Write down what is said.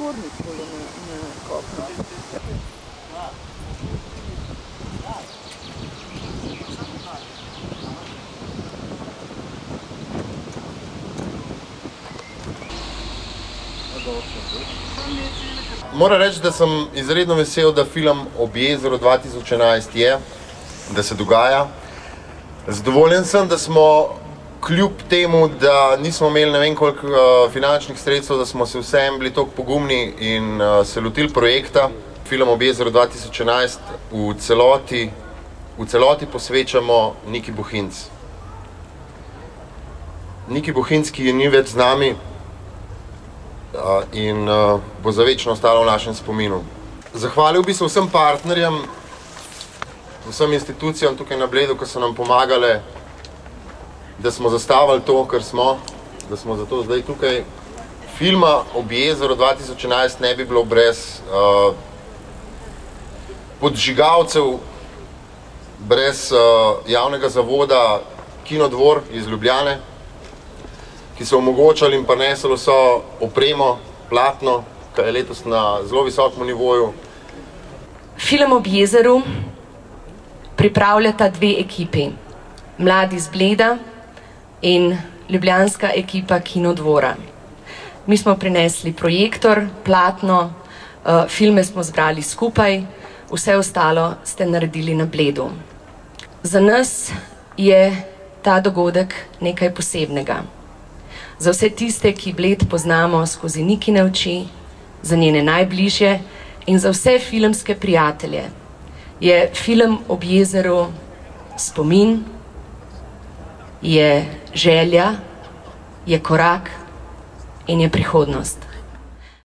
podpornik tole na kopno. Moram reči, da sem izredno vesel, da film Ob jezeru 2011 je, da se dogaja. Zadovoljen sem, da smo kljub temu, da nismo imeli ne vem koliko finančnih sredstev, da smo se vsem bili toliko pogumni in se lotili projekta. Film Ob jezeru 2011 v celoti posvečamo Niki Bohinc. Niki Bohinc, ki ni več z nami in bo za večno ostala v našem spominu. Zahvalil bi se vsem partnerjem, vsem institucijam tukaj na Bledu, ki so nam pomagale, da smo zastavili to, kar smo, da smo zato zdaj tukaj. Filma Ob jezeru 2011 ne bi bilo brez podžigalcev, brez javnega zavoda Kinodvor iz Ljubljane, ki so omogočali in prinesli vso opremo, platno, ki je letos na zelo visokem nivoju. Film Ob jezeru pripravljata dve ekipi, mladi iz Bleda in ljubljanska ekipa Kinodvora. Mi smo prinesli projektor, platno, filme smo zbrali skupaj, vse ostalo ste naredili na Bledu. Za nas je ta dogodek nekaj posebnega. Za vse tiste, ki Bled poznamo skozi Nikine oči, za njene najbližje in za vse filmske prijatelje, je film Ob jezeru spomin, je želja, je korak in je prihodnost.